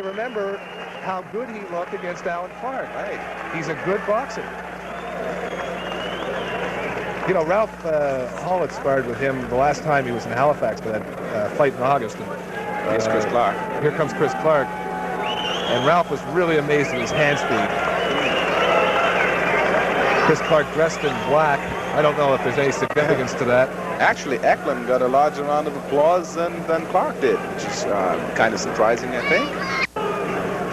Remember how good he looked against Alan Clark. Right. He's a good boxer. You know, Ralph Hollett sparred with him the last time he was in Halifax for that fight in August. And, Here's Chris Clark. Here comes Chris Clark. And Ralph was really amazed at his hand speed. Chris Clark dressed in black. I don't know if there's any significance to that. Actually, Eklund got a larger round of applause than Clark did, which is kind of surprising, I think.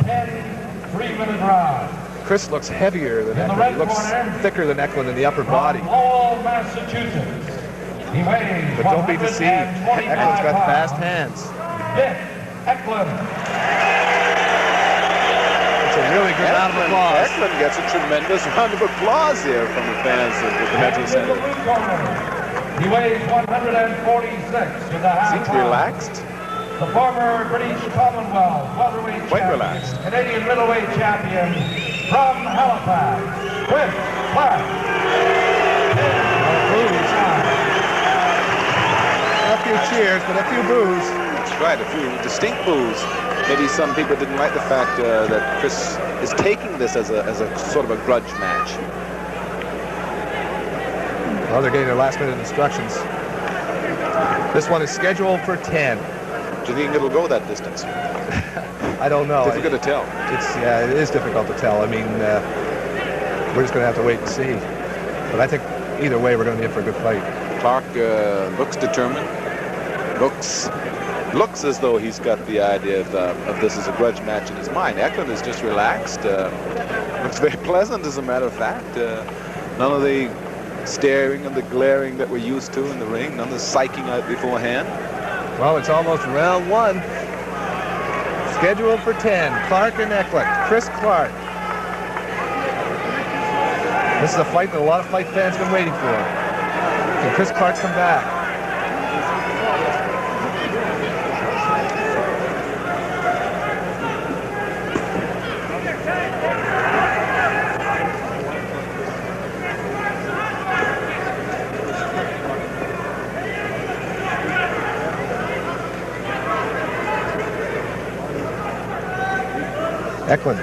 10 3-minute round. Chris looks heavier than Eklund. He looks thicker than Eklund in the upper body. Lowell, Massachusetts. He weighs But don't be deceived. Eklund's got fast hands. Dick Eklund. It's a really good round of applause. Eklund gets a tremendous round of applause here from the fans of the Metro Center. He weighs 146 with a half Seems pound. relaxed. The former British Commonwealth welterweight Quite champion, relaxed. Canadian middleweight champion from Halifax, Chris Clark. A few cheers, but a few boos. That's right, a few distinct boos. Maybe some people didn't like the fact that Chris is taking this as a sort of a grudge match. Well, they're getting their last-minute instructions. This one is scheduled for 10. Do you think it'll go that distance? I don't know. Difficult to tell. Yeah, it is difficult to tell. I mean, we're just going to have to wait and see. But I think either way, we're going to be in for a good fight. Clark looks determined. Looks as though he's got the idea of this as a grudge match in his mind. Eklund is just relaxed. Looks very pleasant, as a matter of fact. None of the staring and the glaring that we're used to in the ring. None of the psyching out beforehand. Well, it's almost round one. Scheduled for 10. Clark and Eklund. Chris Clark. This is a fight that a lot of fight fans have been waiting for. Can Chris Clark come back? Eklund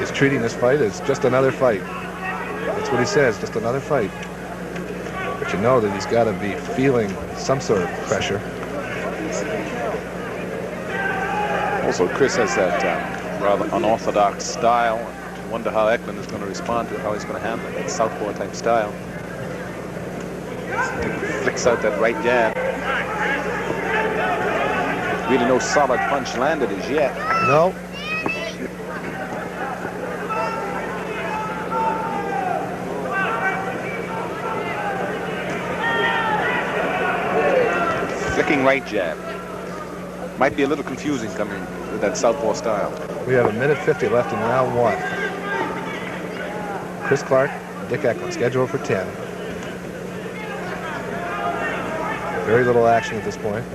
is treating this fight as just another fight. That's what he says, just another fight. But you know that he's got to be feeling some sort of pressure. Also, Chris has that rather unorthodox style. I wonder how Eklund is going to respond to it, how he's going to handle it. That southpaw type style. Flicks out that right jab. Really no solid punch landed as yet. No. Flicking right jab. Might be a little confusing coming with that southpaw style. We have 1:50 left in round one. Chris Clark, Dick Eklund, scheduled for 10. Very little action at this point.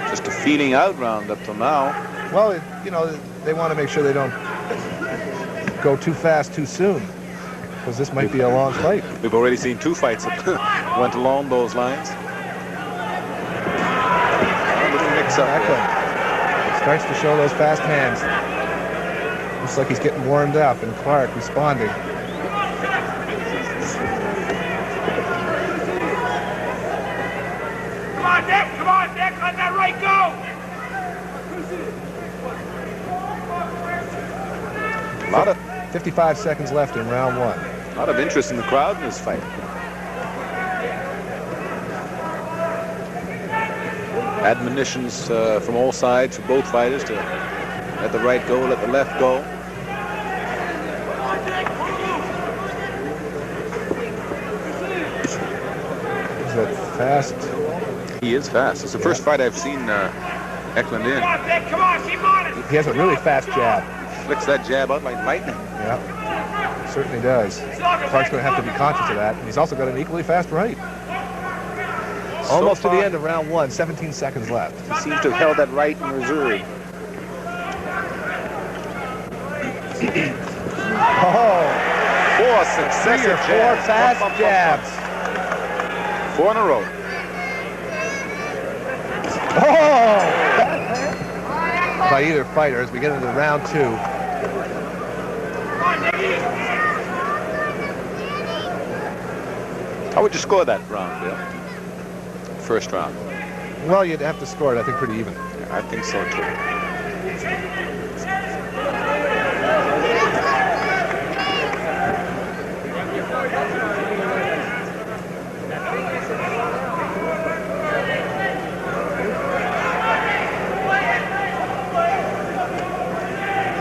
Just a feeling out round up till now. Well, you know, they want to make sure they don't go too fast too soon, because this might be a long fight. We've already seen two fights that went along those lines. A little mix-up Eklund starts to show those fast hands. Looks like he's getting warmed up, and Clark responding. Come on, Dick, let that right go! A lot of 55 seconds left in round one. A lot of interest in the crowd in this fight. Admonitions from all sides for both fighters to let the right go, let the left go. Is that fast? He is fast. It's the first fight I've seen Eklund in. Come on, Dick, come on, keep on it! He has a really fast jab. Flicks that jab out like lightning. Yeah, certainly does. Clark's going to have to be conscious of that. And he's also got an equally fast right. Almost to the end of round one, 17 seconds left. He seems to have held that right in reserve. Oh, successive 3 or 4 jabs. fast Bump, bump, bump, jabs. bump. 4 in a row. Oh! By either fighter as we get into round 2. How would you score that round, Bill? First round. Well, you'd have to score it, I think, pretty even. Yeah, I think so, too.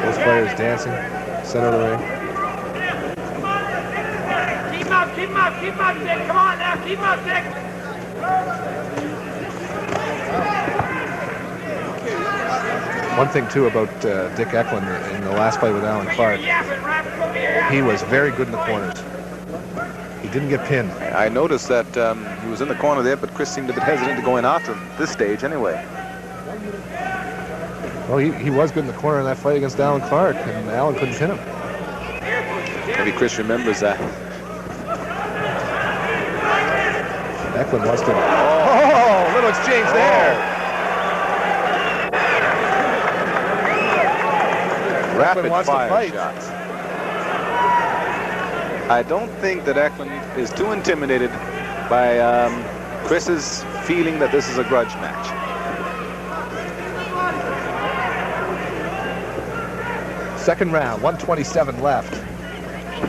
Both players dancing, center of the ring. Keep him up, Dick. Come on now, keep him up, Dick. One thing, too, about Dick Eklund in the last fight with Alan Clark, he was very good in the corners. He didn't get pinned. I noticed that he was in the corner there, but Chris seemed a bit hesitant to go in after him at this stage anyway. Well, he was good in the corner in that fight against Alan Clark, and Alan couldn't pin him. Maybe Chris remembers that. Eklund wants to... Oh, little exchange there. Rapid wants to fire fight. shots. I don't think that Eklund is too intimidated by Chris's feeling that this is a grudge match. Second round, 127 left.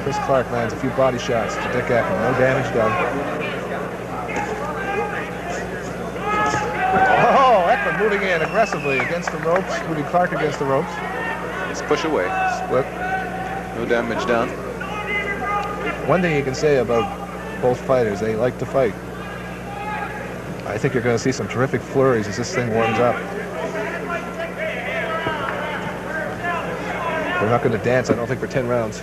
Chris Clark lands a few body shots to Dick Eklund. No damage done. Oh, Eklund moving in aggressively against the ropes, moving Clark against the ropes. Let's push away. Split. No damage done. One thing you can say about both fighters, they like to fight. I think you're going to see some terrific flurries as this thing warms up. We're not going to dance, I don't think, for 10 rounds.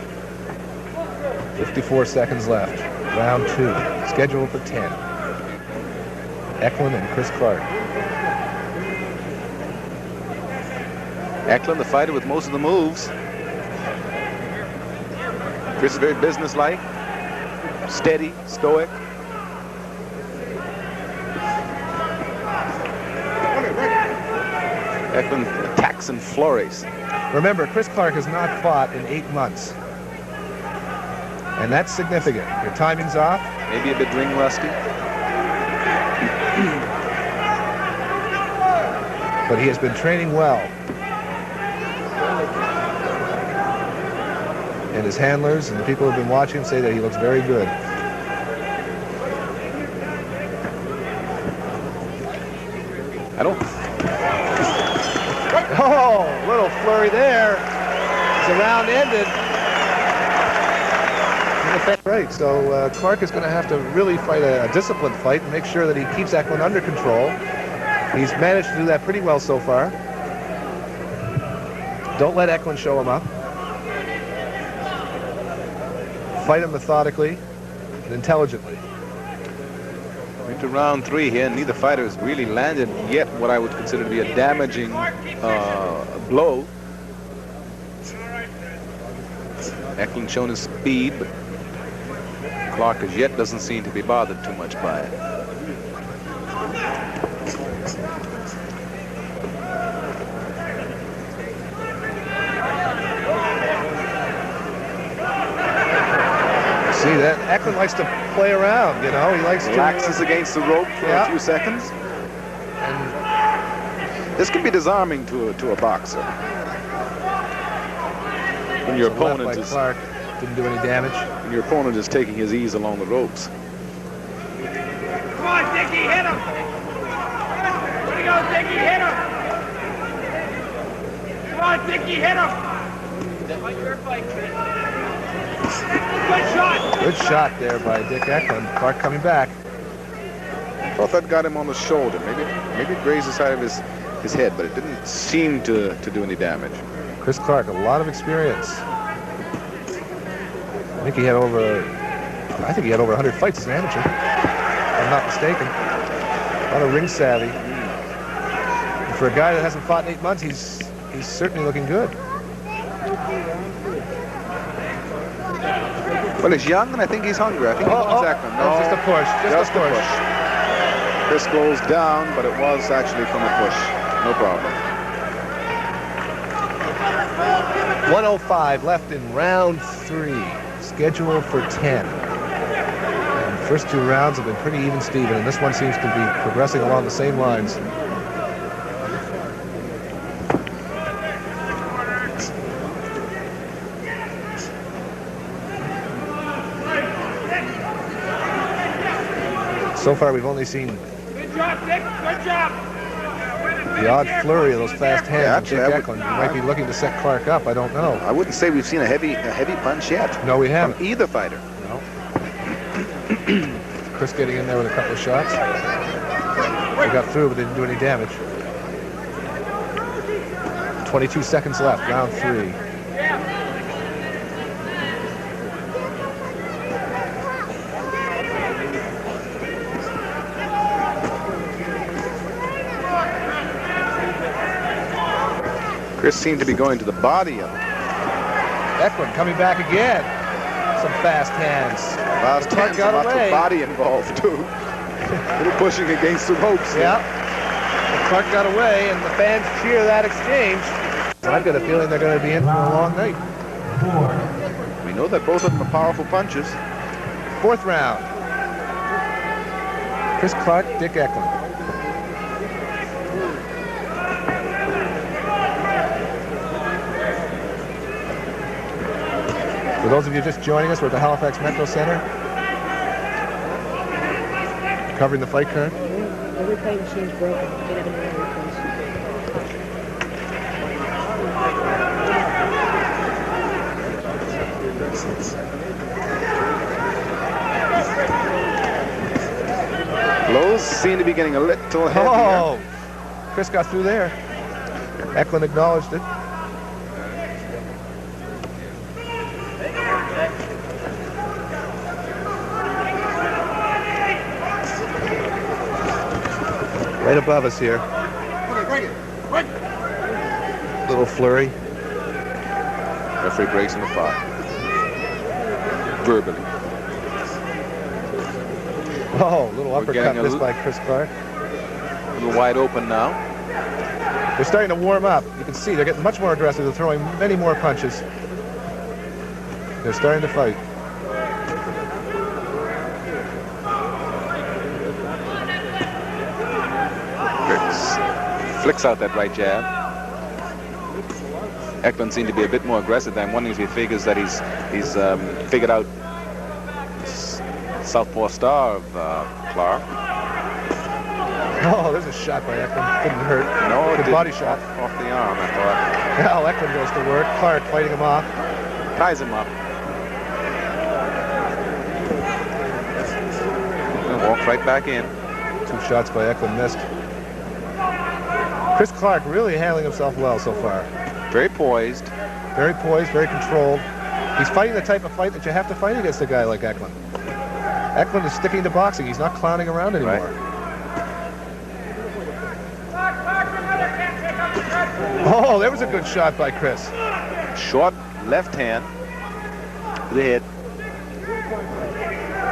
54 seconds left. Round 2, scheduled for 10. Eklund and Chris Clark. Eklund, the fighter with most of the moves. Chris is very businesslike, steady, stoic. Eklund attacks and flurries. Remember, Chris Clark has not fought in 8 months. And that's significant. Your timing's off. Maybe a bit ring rusty. But he has been training well. And his handlers and the people who have been watching him say that he looks very good. I don't... Oh, little flurry there. As the round ended. Right, so Clark is going to have to really fight a disciplined fight and make sure that he keeps Eklund under control. He's managed to do that pretty well so far. Don't let Eklund show him up. Fight him methodically and intelligently. Into round 3 here, neither fighter has really landed yet what I would consider to be a damaging blow. Eklund shown his speed, but Clark as yet doesn't seem to be bothered too much by it. See that Eklund likes to play around, you know. He likes to Relaxes against the rope for a few seconds. And this can be disarming to a boxer. When your opponent is Clark didn't do any damage. when your opponent is taking his ease along the ropes. Come on, Dickie, hit him. Way to go, Dickie, hit him. Come on, Dickie, hit him. That might be your fight, Chris. Good shot. Good shot there by Dick Eklund. Clark coming back. Thought that got him on the shoulder. Maybe it grazed the side of his head, but it didn't seem to do any damage. Chris Clark, a lot of experience. I think he had over 100 fights as an amateur, if I'm not mistaken. A lot of ring savvy. And for a guy that hasn't fought in 8 months, he's certainly looking good. Well, he's young, and I think he's hungry. I think he wants Eklund. No, just a push. Just a push. Chris goes down, but it was actually from a push. No problem. 1:05 left in round 3, scheduled for 10. And the first 2 rounds have been pretty even, Steven, and this one seems to be progressing along the same lines. So far, we've only seen Good job, Dick. Good job. the odd flurry of those fast hands. Yeah, of Dick Eklund. He might be looking to set Clark up. I don't know. I wouldn't say we've seen a heavy punch yet. No, we haven't. From either fighter. No. Chris getting in there with a couple of shots. They got through, but they didn't do any damage. 22 seconds left, round 3. Chris seemed to be going to the body of it. Eklund coming back again. Some fast hands. Last Clark hands, got lots away. of body involved too. A little pushing against the ropes. Yeah. But Clark got away, and the fans cheer that exchange. I've got a feeling they're going to be in for a long night. We know that both of them are powerful punches. 4th round. Chris Clark, Dick Eklund. For those of you just joining us, we're at the Halifax Metro Center, covering the fight card. The replay machine's broken. They never know how to Blows seem to be getting a little heavier. Oh, Chris got through there. Eklund acknowledged it. Right above us here. Little flurry. Referee breaks him apart. Verbally. Oh, little We're uppercut getting a missed by Chris Clark. A little wide open now. They're starting to warm up. You can see they're getting much more aggressive. They're throwing many more punches. They're starting to fight. Flicks out that right jab. Eklund seemed to be a bit more aggressive. I'm wondering if he figures that he's figured out this southpaw star of Clark. Oh, there's a shot by Eklund. Didn't hurt. No, it Good didn't. body shot. Off the arm, I thought. Now Eklund goes to work. Clark fighting him off. Ties him up. And walks right back in. 2 shots by Eklund missed. Chris Clark really handling himself well so far. Very poised. Very poised, very controlled. He's fighting the type of fight that you have to fight against a guy like Eklund. Eklund is sticking to boxing. He's not clowning around anymore. Right. Oh, there was a good shot by Chris. Short left hand to the head.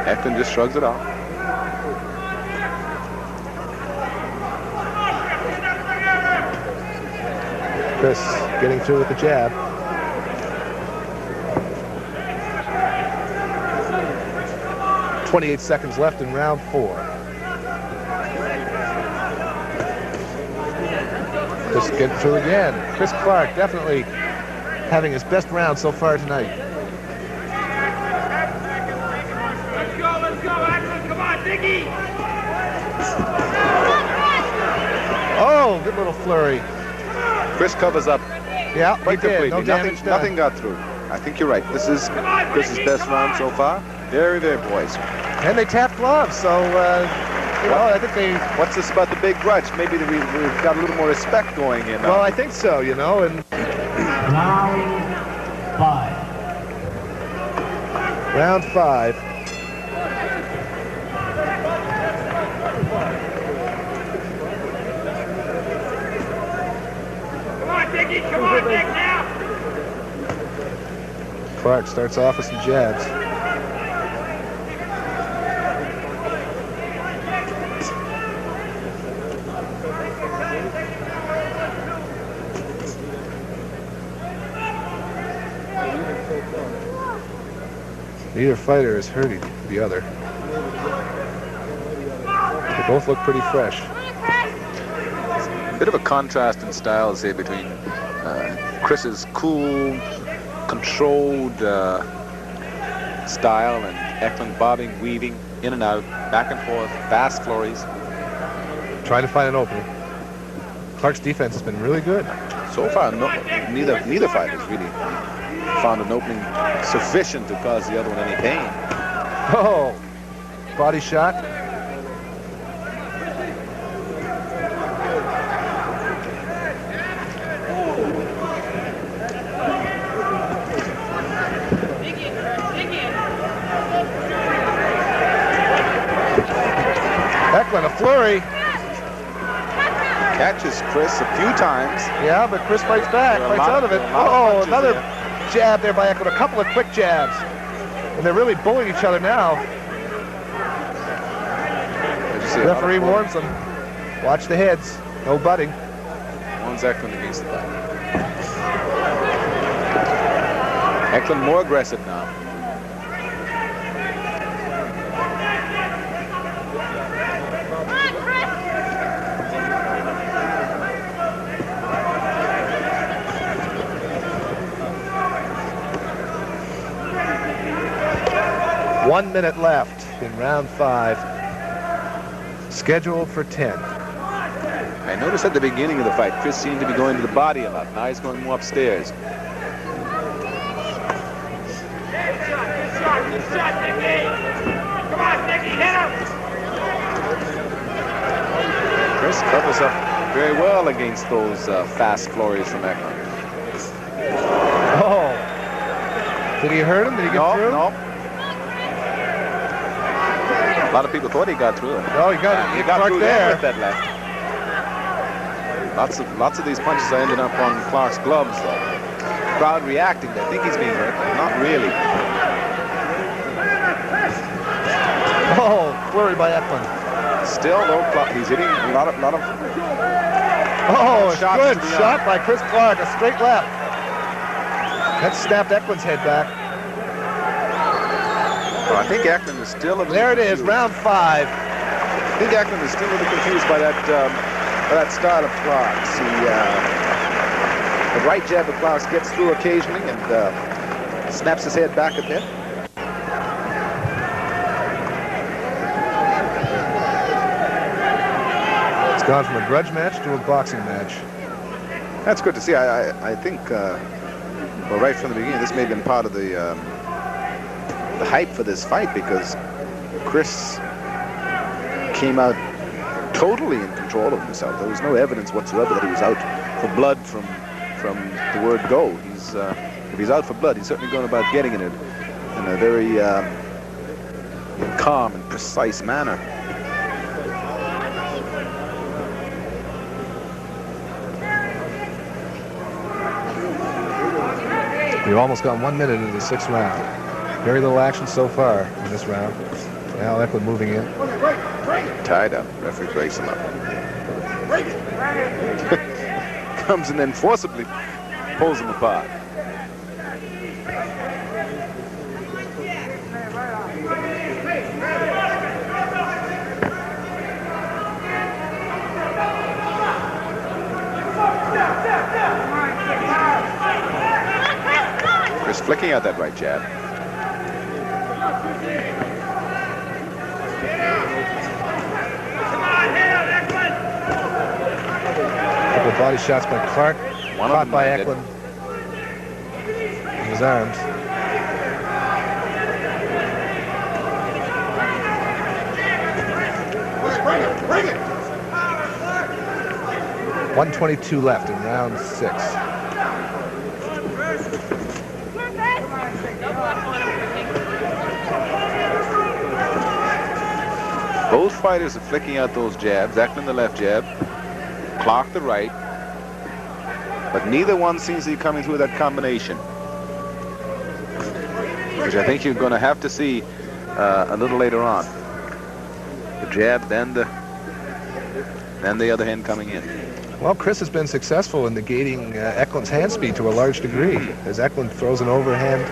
Eklund just shrugs it off. Chris getting through with the jab. .28 seconds left in round 4. Just getting through again. Chris Clark definitely having his best round so far tonight. Let's go, Eklund. Come on, Dickie. Oh, good little flurry. Chris covers up Yeah, he quite did. completely. No damage done. Nothing got through. I think you're right. This is Chris's best round so far. Very, very poised. And they tapped gloves, so, you know, I think they... What's this about the big grudge? Maybe we've got a little more respect going in. Well, I think so, you know, and... Round 5. Round 5. Come on, Dickie. Come on, Dick, now. Clark starts off with some jabs. Neither fighter is hurting the other. They both look pretty fresh. Bit of a contrast in styles here between Chris's cool, controlled style and Eklund bobbing, weaving, in and out, back and forth, fast flurries. Trying to find an opening. Clark's defense has been really good. So far, neither fighter's really found an opening sufficient to cause the other one any pain. Oh, body shot. Eklund, a flurry. Catches Chris a few times. Yeah, but Chris fights back, fights out of it. Oh, another jab there by Eklund. A couple of quick jabs. And they're really bullying each other now. The referee warns them. Watch the heads. No butting. One's Eklund against the back. Eklund more aggressive now. One minute left in round 5. Scheduled for 10. I noticed at the beginning of the fight, Chris seemed to be going to the body a lot. Now he's going more upstairs. Good shot, Nicky. Come on, Nicky, hit him. Chris covers up very well against those fast flurries from Eklund. Oh. Did he hurt him? Did he get through? No. A lot of people thought he got through it. Oh, he got Clark through there. with that left. Lots of these punches are ending up on Clark's gloves, though. Crowd reacting. They think he's being hurt, but not really. Oh, flurry by Eklund. Still, though, he's hitting a lot of. Oh, a shots good to the shot by Chris Clark. A straight left. That snapped Eklund's head back. Well, I think Eklund is still a little There it is, confused. round 5. I think Eklund is still a little confused by that style of Clark's. The right jab of Clark's gets through occasionally and snaps his head back a bit. It's gone from a grudge match to a boxing match. That's good to see. I think, well, right from the beginning, this may have been part of the hype for this fight, because Chris came out totally in control of himself. There was no evidence whatsoever that he was out for blood from the word go. If he's out for blood, he's certainly going about getting it in a very calm and precise manner. We've almost gone 1 minute into the 6th round. Very little action so far in this round. Now Eklund moving in. Tied up. Referee breaks him up. Comes and then forcibly pulls him apart. Chris flicking out that right jab. Couple of body shots by Clark. One Caught of them by landed. Eklund in his arms. Bring it! 1:22 left in round 6. Both fighters are flicking out those jabs. Eklund the left jab, Clark the right, but neither one seems to be coming through that combination. which I think you're going to have to see a little later on. The jab, then the other hand coming in. Well, Chris has been successful in negating Eklund's hand speed to a large degree, as Eklund throws an overhand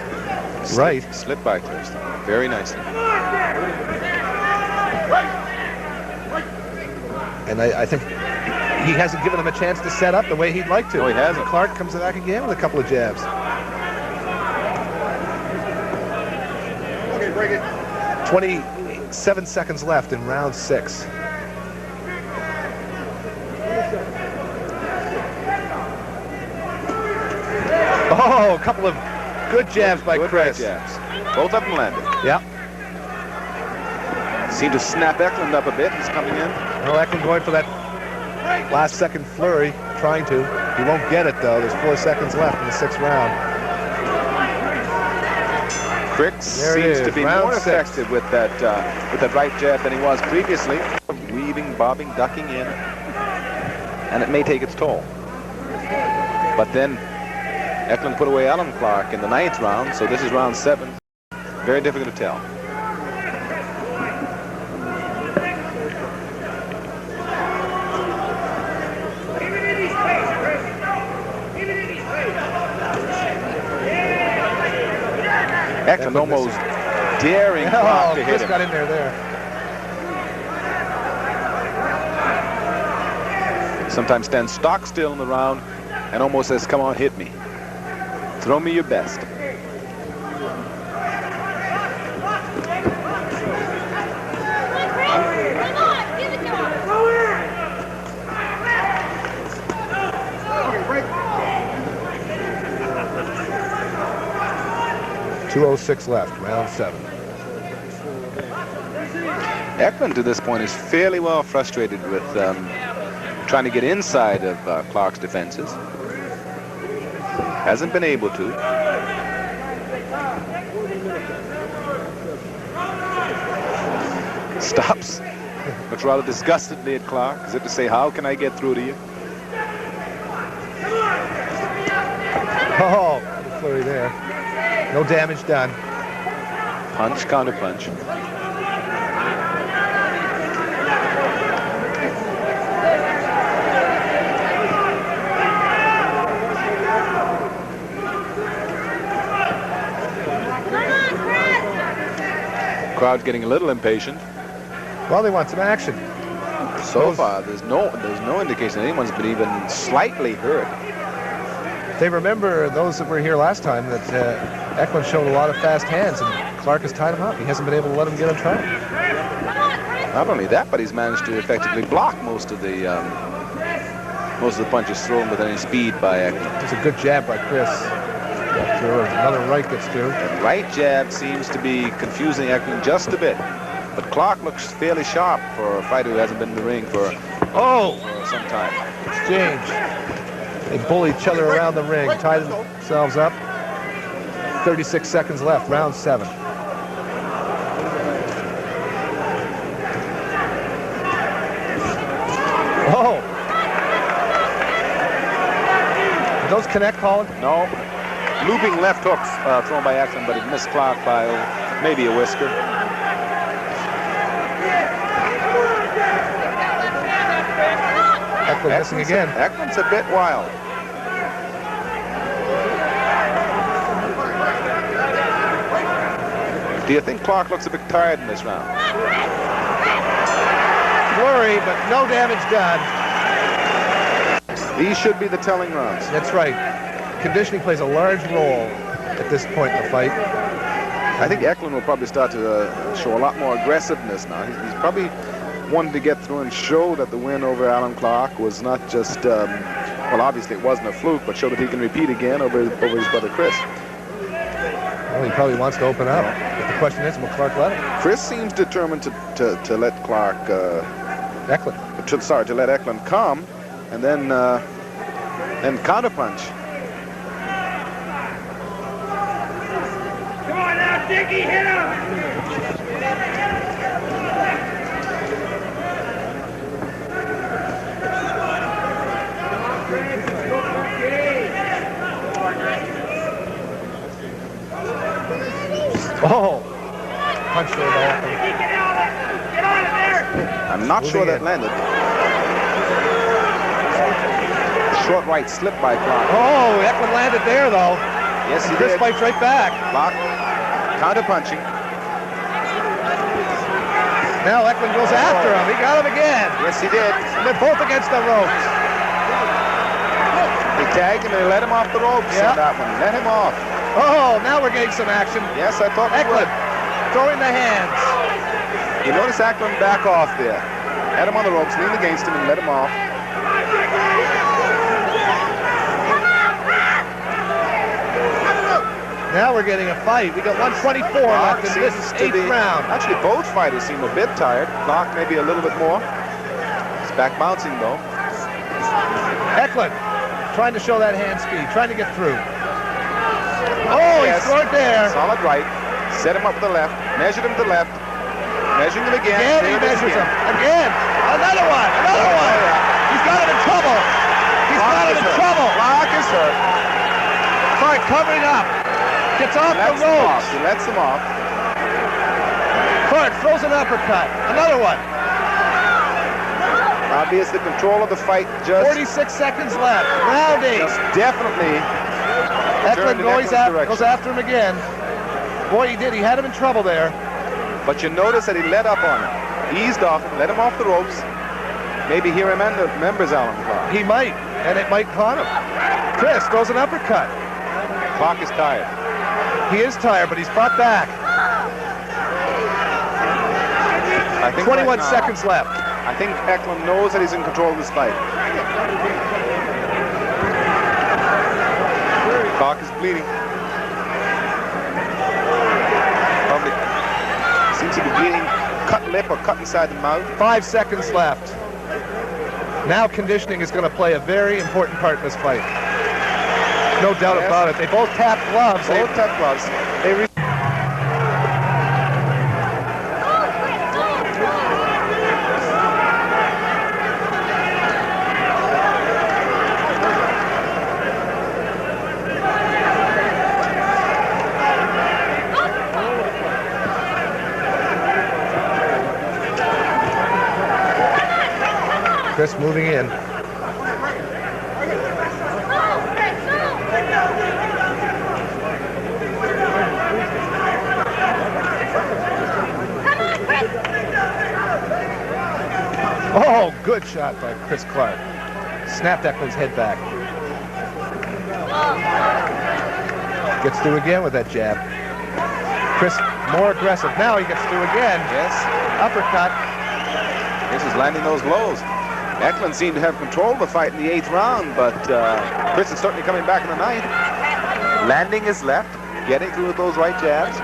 right. Slip by Chris, very nicely. And I think he hasn't given him a chance to set up the way he'd like to. No, he hasn't. Clark comes back again with a couple of jabs. Okay, break it. 27 seconds left in round 6. Oh, a couple of good jabs by Chris. Jabs. Both of them landed. Yeah. Seemed to snap Eklund up a bit. He's coming in. Well, Eklund going for that last second flurry, trying to. He won't get it, though. There's 4 seconds left in the 6th round. Cricks seems to be round more 6. effective with that right jab than he was previously. Weaving, bobbing, ducking in. And it may take its toll. But then Eklund put away Alan Clark in the 9th round, so this is round 7. Very difficult to tell. Eklund almost daring Clark to hit Chris him. got in there. Sometimes stands stock still in the round and almost says, come on, hit me. Throw me your best. Come on, give it to him. 2:06 left, round 7. Eklund to this point is fairly well frustrated with trying to get inside of Clark's defenses. Hasn't been able to. Stops. Looks rather disgustedly at Clark, as if to say, how can I get through to you? Oh, good flurry there. No damage done. Punch, counter punch. Crowd's getting a little impatient. Well, they want some action. So far, there's no indication anyone's been even slightly hurt. They remember, those that were here last time, that Eklund showed a lot of fast hands, and Clark has tied him up. He hasn't been able to let him get on track. Not only that, but he's managed to effectively block most of the punches thrown with any speed by Eklund. It's a good jab by Chris. Got through, another right gets through. The right jab seems to be confusing Eklund just a bit. But Clark looks fairly sharp for a fighter who hasn't been in the ring for some time. Exchange. They bully each other around the ring, tie themselves up. 36 seconds left, round 7. Oh! Did those connect, Colin? No. Looping left hooks thrown by Eklund, but it missed Clark by maybe a whisker. Eklund missing again. Eklund's a bit wild. Do you think Clark looks a bit tired in this round? Flurry, but no damage done. These should be the telling rounds. That's right. Conditioning plays a large role at this point in the fight. I think Eklund will probably start to show a lot more aggressiveness now. He's probably wanted to get through and show that the win over Alan Clark was not just, well, obviously it wasn't a fluke, but show that he can repeat again over his brother Chris. Well, he probably wants to open up. But the question is, will Clark let him? Chris seems determined to let Clark, Eklund. to let Eklund come, and then counterpunch. Come on now, Dickie, hit him! Oh, punch there by Eklund. Get on it there! I'm not sure that in. landed. Short right slip by Clark. Oh, Eklund landed there, though. Yes, he Chris did. fights right back. Clark counter punching. Now Eklund goes after him. He got him again. Yes, he did. And they're both against the ropes. They tagged him and they let him off the ropes Yeah. on that one. Let him off. Oh, now we're getting some action. Yes, I thought we Eklund would. throwing the hands. You notice Eklund back off there. Had him on the ropes, leaned against him and let him off. Now we're getting a fight. We got 124 Clark left in this seems to 8th round. Actually, both fighters seem a bit tired. Clark maybe a little bit more. He's back bouncing though. Eklund trying to show that hand speed, trying to get through. Oh, Yes. he scored there. Solid right. Set him up with the left. Measured him to the left. Measuring him again. Again, he There it is measures again. him. Again. Another one. Another one. He's got him in trouble. He's Clark got him is in hurt. trouble. Clark is hurt. Clark covering up. Gets off the Lets him off. ropes. He lets him off. Clark throws an uppercut. Another one. Obviously, control of the fight just 46 seconds left. Round 8. definitely Eklund turned in goes Eklund's after him again. Boy, he did. He had him in trouble there. But you notice that he let up on him. Eased off him, let him off the ropes. Maybe he remembers Alan Clark. He might, and it might haunt him. Chris throws an uppercut. Clark is tired. He is tired, but he's fought back. I think 21 right now, seconds left. I think Eklund knows that he's in control of this fight. Clark is bleeding. Probably seems to be bleeding. Cut lip or cut inside the mouth. 5 seconds left. Now conditioning is going to play a very important part in this fight. No doubt Yes. about it. They both tap gloves. Both tough gloves. Chris moving in. Oh, good shot by Chris Clark. Snapped Eklund's head back. Gets through again with that jab. Chris more aggressive. Now he gets through again. Yes. Uppercut. Chris is landing those blows. Eklund seemed to have control of the fight in the 8th round, but Chris is certainly coming back in the 9th. Landing his left, getting through with those right jabs.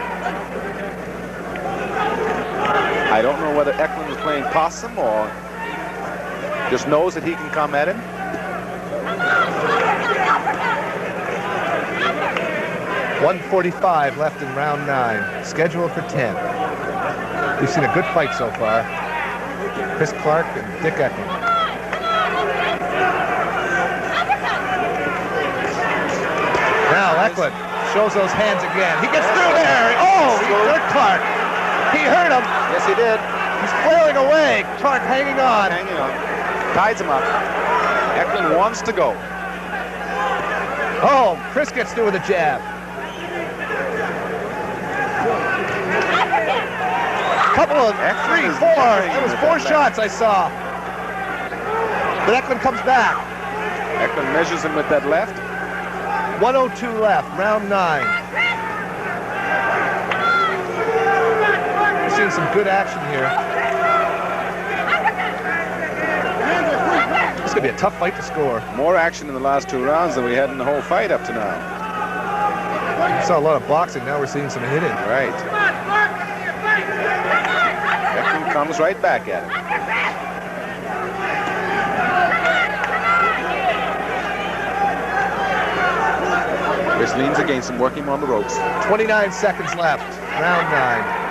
I don't know whether Eklund is playing possum or just knows that he can come at him. .145 left in round 9. Scheduled for 10. We've seen a good fight so far. Chris Clark and Dick Eklund. Now Eklund shows those hands again. He gets through there. Oh, he hurt Clark. He hurt him. Yes, he did. He's flailing away. Clark hanging on. Hanging on. Ties him up. Eklund wants to go. Oh, Chris gets through with a jab. Couple of Eklund 3, is 4. carrying It was with 4 that shots I saw. But Eklund comes back. Eklund measures him with that left. 102 left, round 9. We're seeing some good action here. This is going to be a tough fight to score. More action in the last 2 rounds than we had in the whole fight up to now. We saw a lot of boxing, now we're seeing some hitting. Right. Eklund comes right back at him. Chris leans against him, working him on the ropes. 29 seconds left, round 9.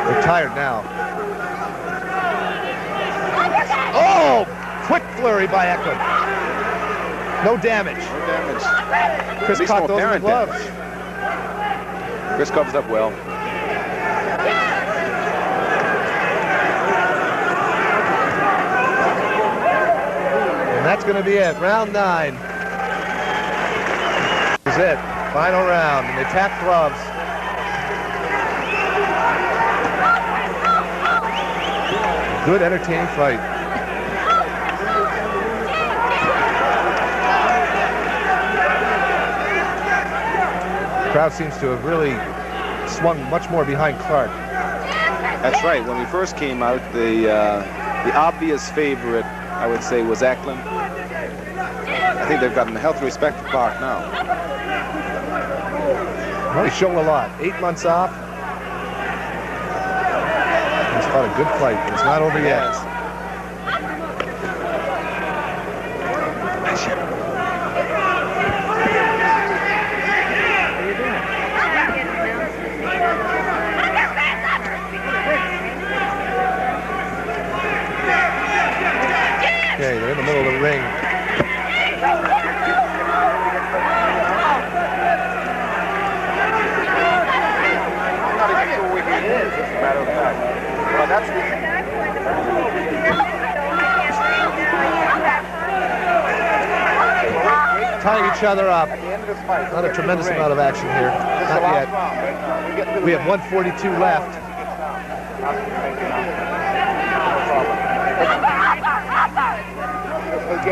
They're tired now. Oh, quick flurry by Eklund. No damage. No damage. Chris At least caught no those in the apparent gloves. damage. Chris covers up well. And that's going to be it. Round 9. This is it. Final round. And they tap gloves. Good, entertaining fight. The crowd seems to have really swung much more behind Clark. That's right. When we first came out, the obvious favorite, I would say, was Eklund. I think they've gotten a healthy respect for Clark now. Well, he's shown a lot. 8 months off. He's fought a good fight, but it's not over yet. Okay, they're in the middle of the ring. Tying each other up. Not a tremendous amount of action here. Not yet. We have 142 left.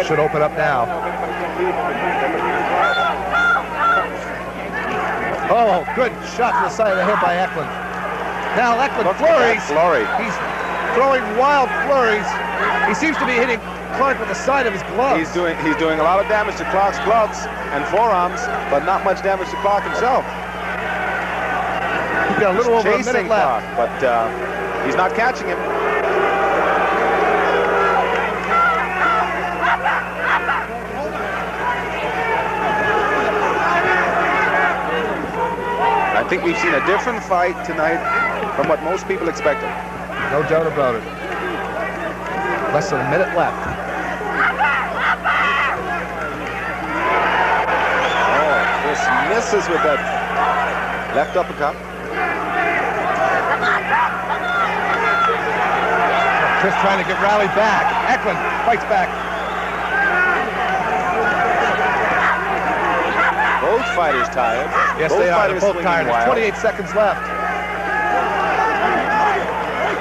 Should open up now. Oh, good shot to the side of the head by Eklund. Now Eklund flurries. He's throwing wild flurries. He seems to be hitting Clark with the side of his gloves. He's doing a lot of damage to Clark's gloves and forearms, but not much damage to Clark himself. He's got a little over a minute left. Clark, but he's not catching him. I think we've seen a different fight tonight from what most people expected. No doubt about it. Less than a minute left. Oh, Chris misses with that left uppercut. Chris trying to get rallied back. Eklund fights back. Both fighters tired. Yes, both they are. They're fighters both tired. There's 28 seconds left.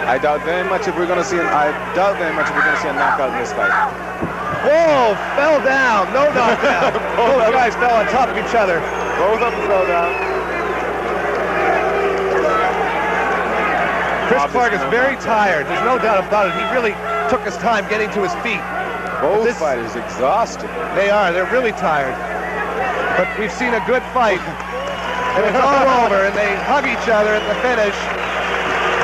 I doubt very much if we're going to see a knockout in this fight. Whoa! Fell down. No knockdown. Both guys fell on top of each other. Both of them fell down. Chris Clark is very tired. There's no doubt about it. He really took his time getting to his feet. Both fighters exhausted. They are. They're really tired. But we've seen a good fight. And it's all over, and they hug each other at the finish.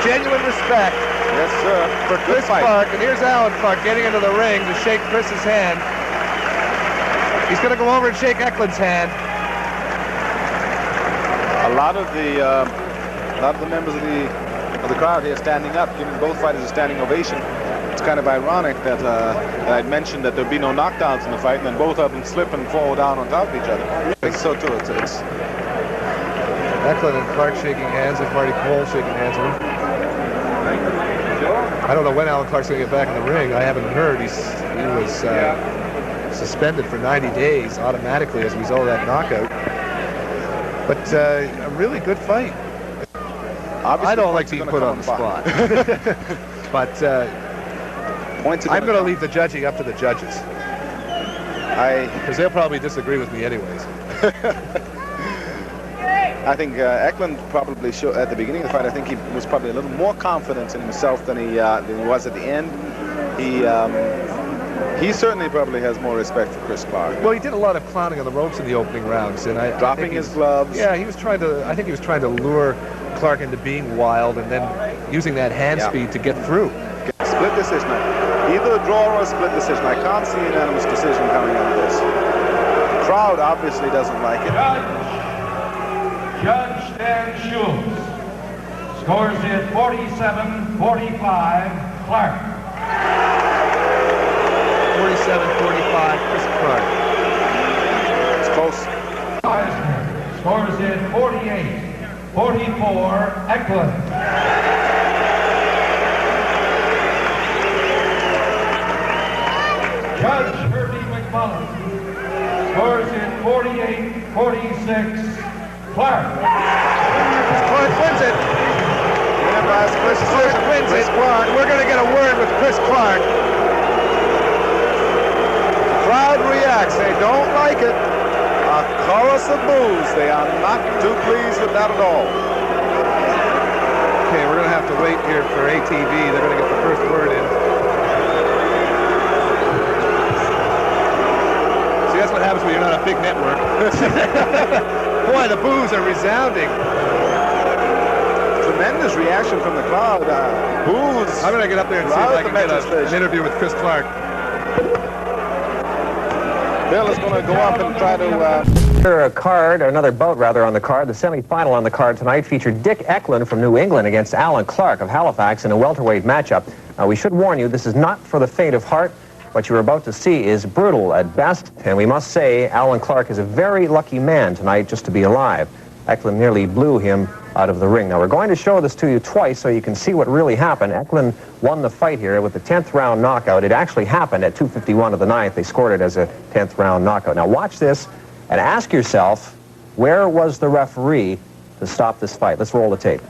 Genuine respect. Yes, sir. For Chris Clark. And here's Alan Clark getting into the ring to shake Chris's hand. He's going to go over and shake Eklund's hand. A lot of the members of the crowd here standing up, giving both fighters a standing ovation. It's kind of ironic that I'd mentioned that there'd be no knockdowns in the fight, and then both of them slip and fall down on top of each other. It's so too. It's Eklund and Clark shaking hands, and Marty Cole shaking hands with him. I don't know when Alan Clark's going to get back in the ring. I haven't heard. He was suspended for 90 days automatically as a result of that knockout. But a really good fight. obviously I don't like being put on the spot. But I'm going to leave the judging up to the judges. Because they'll probably disagree with me anyways. I think Eklund probably showed at the beginning of the fight. I think he was probably a little more confident in himself than he was at the end. He certainly probably has more respect for Chris Clark. Well, he did a lot of clowning on the ropes in the opening rounds, and dropping his gloves. Yeah, he was trying to. I think he was trying to lure Clark into being wild, and then using that hand speed to get through. Split decision. Either a draw or a split decision. I can't see an unanimous decision coming out of this. The crowd obviously doesn't like it. Judge Dan Schultz scores it 47-45 Clark. 47-45 Chris Clark. 44, Eklund. Judge Herbie McMullen scores in 48-46, Clark. Clark wins it. Clark wins it. We're going to get a word with Chris Clark. Crowd reacts. They don't like it. A chorus of boos. They are not too pleased with that at all. Okay, we're going to have to wait here for ATV. They're going to get the first word in. See, that's what happens when you're not a big network. Boy, the boos are resounding. Tremendous reaction from the crowd. Boos. I'm going to get up there and see if I can get an interview with Chris Clark. Bill is going to go up and try to... A card, or another bout rather, on the card. The semifinal on the card tonight featured Dick Eklund from New England against Alan Clark of Halifax in a welterweight matchup. Now, we should warn you, this is not for the faint of heart. What you're about to see is brutal at best, and we must say Alan Clark is a very lucky man tonight just to be alive. Eklund nearly blew him out of the ring. Now, we're going to show this to you twice so you can see what really happened. Eklund won the fight here with the 10th round knockout. It actually happened at 2:51 of the 9th. They scored it as a 10th round knockout. Now, watch this and ask yourself, where was the referee to stop this fight? Let's roll the tape.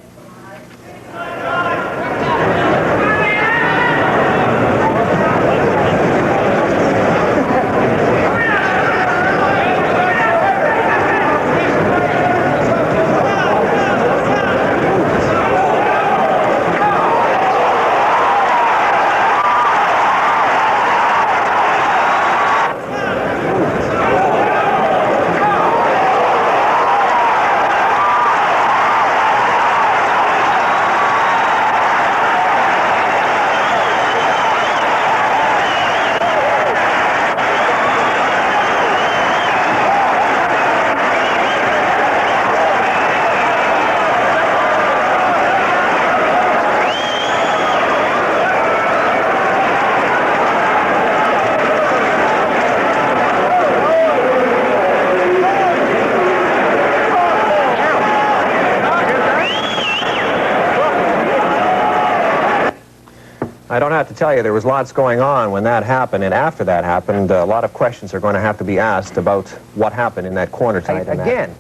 I don't have to tell you, there was lots going on when that happened, and after that happened, a lot of questions are going to have to be asked about what happened in that corner tonight. Again,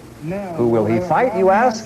who will he fight, you ask?